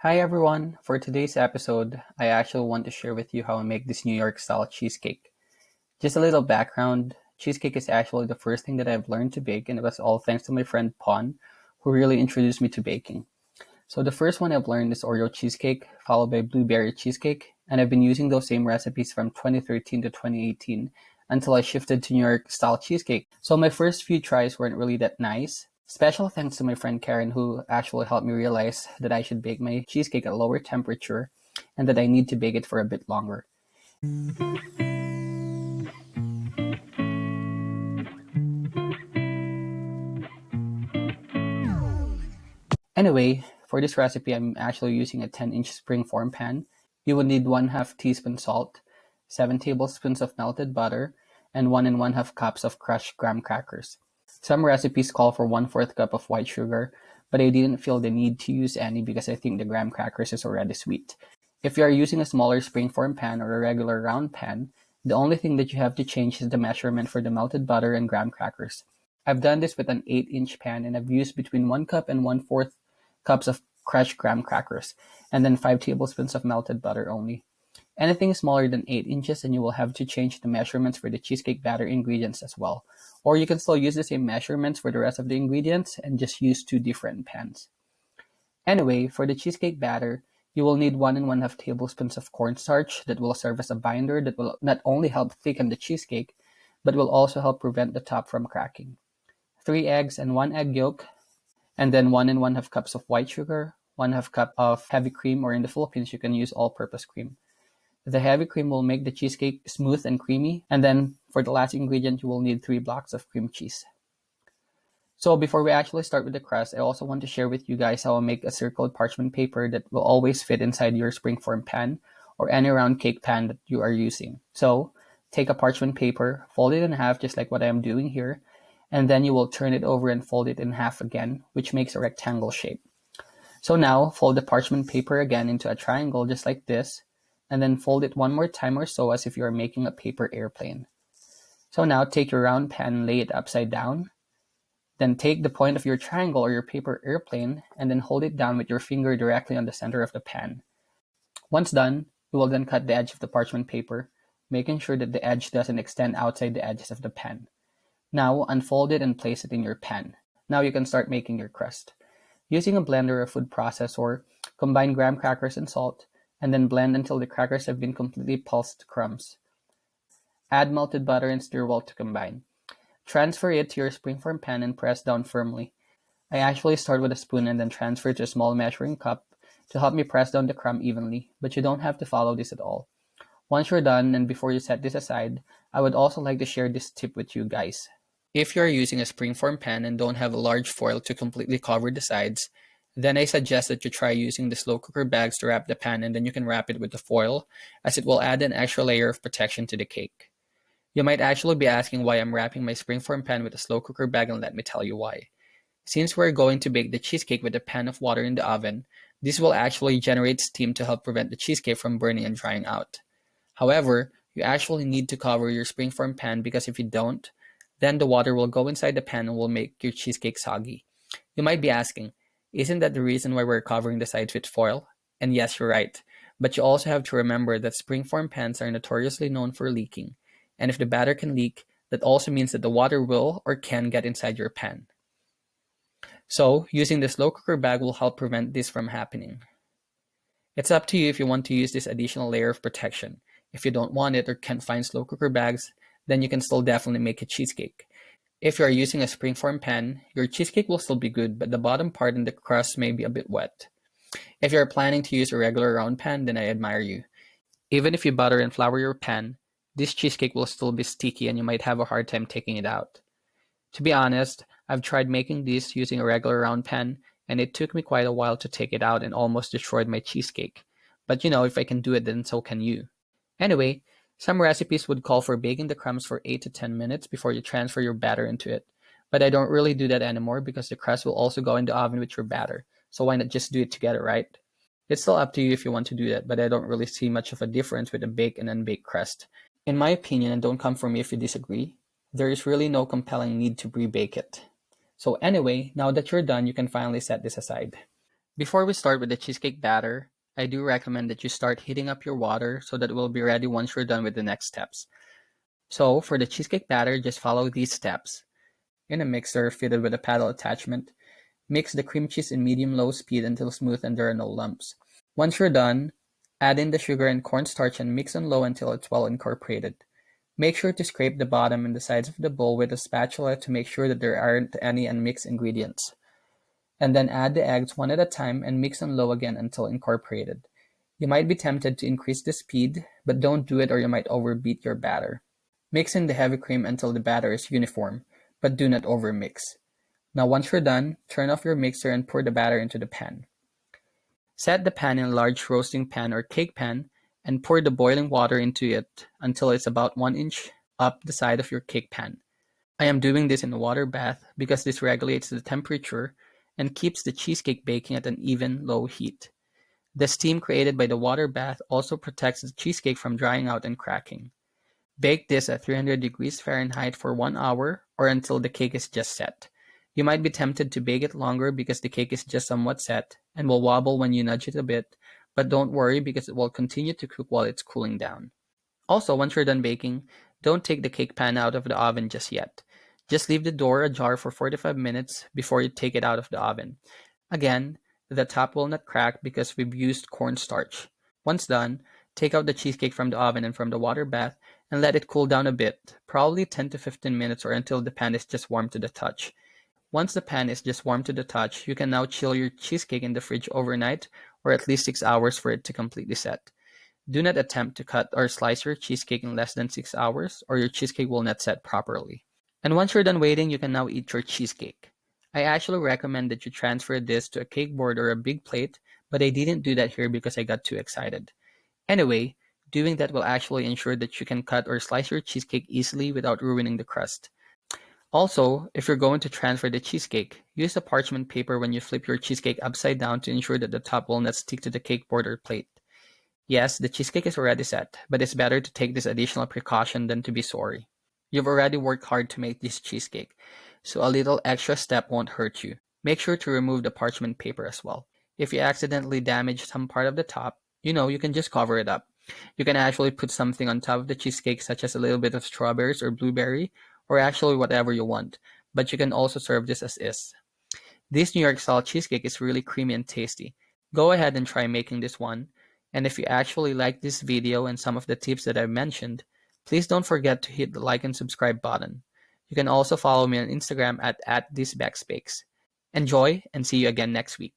Hi everyone! For today's episode, I actually want to share with you how I make this New York style cheesecake. Just a little background, cheesecake is actually the first thing that I've learned to bake, and it was all thanks to my friend Pon, who really introduced me to baking. So the first one I've learned is Oreo cheesecake, followed by blueberry cheesecake, and I've been using those same recipes from 2013 to 2018 until I shifted to New York style cheesecake. So my first few tries weren't really that nice. Special thanks to my friend Karen, who actually helped me realize that I should bake my cheesecake at a lower temperature and that I need to bake it for a bit longer. Anyway, for this recipe, I'm actually using a 10-inch springform pan. You will need 1/2 teaspoon salt, 7 tablespoons of melted butter, and 1 1/2 cups of crushed graham crackers. Some recipes call for 1/4 cup of white sugar, but I didn't feel the need to use any because I think the graham crackers is already sweet. If you are using a smaller springform pan or a regular round pan, the only thing that you have to change is the measurement for the melted butter and graham crackers. I've done this with an 8-inch pan and I've used between 1 cup and 1/4 cups of crushed graham crackers, and then 5 tablespoons of melted butter only. Anything smaller than 8 inches and you will have to change the measurements for the cheesecake batter ingredients as well. Or you can still use the same measurements for the rest of the ingredients and just use 2 different pans. Anyway, for the cheesecake batter, you will need 1 1/2 tablespoons of cornstarch that will serve as a binder that will not only help thicken the cheesecake, but will also help prevent the top from cracking. 3 eggs and 1 egg yolk, and then 1 1/2 cups of white sugar, 1/2 cup of heavy cream, or in the Philippines, you can use all-purpose cream. The heavy cream will make the cheesecake smooth and creamy, and then for the last ingredient, you will need 3 blocks of cream cheese. So before we actually start with the crust, I also want to share with you guys how I make a circled parchment paper that will always fit inside your springform pan or any round cake pan that you are using. So take a parchment paper, fold it in half just like what I am doing here, and then you will turn it over and fold it in half again, which makes a rectangle shape. So now fold the parchment paper again into a triangle just like this, and then fold it one more time or so as if you are making a paper airplane. So now take your round pan and lay it upside down. Then take the point of your triangle or your paper airplane and then hold it down with your finger directly on the center of the pan. Once done, you will then cut the edge of the parchment paper, making sure that the edge doesn't extend outside the edges of the pan. Now unfold it and place it in your pan. Now you can start making your crust. Using a blender or food processor, combine graham crackers and salt, and then blend until the crackers have been completely pulsed to crumbs. Add melted butter and stir well to combine. Transfer it to your springform pan and press down firmly. I actually start with a spoon and then transfer to a small measuring cup to help me press down the crumb evenly, but you don't have to follow this at all. Once you're done and before you set this aside, I would also like to share this tip with you guys. If you are using a springform pan and don't have a large foil to completely cover the sides, then I suggest that you try using the slow cooker bags to wrap the pan and then you can wrap it with the foil, as it will add an extra layer of protection to the cake. You might actually be asking why I'm wrapping my springform pan with a slow cooker bag, and let me tell you why. Since we're going to bake the cheesecake with a pan of water in the oven, this will actually generate steam to help prevent the cheesecake from burning and drying out. However, you actually need to cover your springform pan because if you don't, then the water will go inside the pan and will make your cheesecake soggy. You might be asking, isn't that the reason why we're covering the sides with foil? And yes, you're right. But you also have to remember that springform pans are notoriously known for leaking. And if the batter can leak, that also means that the water will or can get inside your pan. So, using the slow cooker bag will help prevent this from happening. It's up to you if you want to use this additional layer of protection. If you don't want it or can't find slow cooker bags, then you can still definitely make a cheesecake. If you are using a springform pan, your cheesecake will still be good, but the bottom part and the crust may be a bit wet. If you are planning to use a regular round pan, then I admire you. Even if you butter and flour your pan, this cheesecake will still be sticky and you might have a hard time taking it out. To be honest, I've tried making this using a regular round pan and it took me quite a while to take it out and almost destroyed my cheesecake. But if I can do it, then so can you. Anyway, some recipes would call for baking the crumbs for 8 to 10 minutes before you transfer your batter into it. But I don't really do that anymore because the crust will also go in the oven with your batter. So why not just do it together, right? It's still up to you if you want to do that, but I don't really see much of a difference with a baked and unbaked crust. In my opinion, and don't come for me if you disagree, there is really no compelling need to pre-bake it. So anyway, now that you're done, you can finally set this aside. Before we start with the cheesecake batter, I do recommend that you start heating up your water so that it will be ready once you're done with the next steps. So for the cheesecake batter, just follow these steps. In a mixer fitted with a paddle attachment, mix the cream cheese in medium-low speed until smooth and there are no lumps. Once you're done, add in the sugar and cornstarch and mix on low until it's well incorporated. Make sure to scrape the bottom and the sides of the bowl with a spatula to make sure that there aren't any unmixed ingredients. And then add the eggs one at a time and mix on low again until incorporated. You might be tempted to increase the speed, but don't do it or you might overbeat your batter. Mix in the heavy cream until the batter is uniform, but do not overmix. Now once you're done, turn off your mixer and pour the batter into the pan. Set the pan in a large roasting pan or cake pan and pour the boiling water into it until it's about 1 inch up the side of your cake pan. I am doing this in a water bath because this regulates the temperature and keeps the cheesecake baking at an even low heat. The steam created by the water bath also protects the cheesecake from drying out and cracking. Bake this at 300 degrees Fahrenheit for 1 hour or until the cake is just set. You might be tempted to bake it longer because the cake is just somewhat set and will wobble when you nudge it a bit, but don't worry because it will continue to cook while it's cooling down. Also, once you're done baking, don't take the cake pan out of the oven just yet. Just leave the door ajar for 45 minutes before you take it out of the oven. Again, the top will not crack because we've used cornstarch. Once done, take out the cheesecake from the oven and from the water bath and let it cool down a bit, probably 10 to 15 minutes or until the pan is just warm to the touch. Once the pan is just warm to the touch, you can now chill your cheesecake in the fridge overnight or at least 6 hours for it to completely set. Do not attempt to cut or slice your cheesecake in less than 6 hours or your cheesecake will not set properly. And once you're done waiting, you can now eat your cheesecake. I actually recommend that you transfer this to a cake board or a big plate, but I didn't do that here because I got too excited. Anyway, doing that will actually ensure that you can cut or slice your cheesecake easily without ruining the crust. Also, if you're going to transfer the cheesecake, use a parchment paper when you flip your cheesecake upside down to ensure that the top will not stick to the cake board or plate. Yes, the cheesecake is already set, but it's better to take this additional precaution than to be sorry. You've already worked hard to make this cheesecake, so a little extra step won't hurt you. Make sure to remove the parchment paper as well. If you accidentally damage some part of the top, you can just cover it up. You can actually put something on top of the cheesecake such as a little bit of strawberries or blueberry, or actually whatever you want, but you can also serve this as is. This New York style cheesecake is really creamy and tasty. Go ahead and try making this one, and if you actually like this video and some of the tips that I've mentioned, please don't forget to hit the like and subscribe button. You can also follow me on Instagram at thisbackspakes. Enjoy and see you again next week.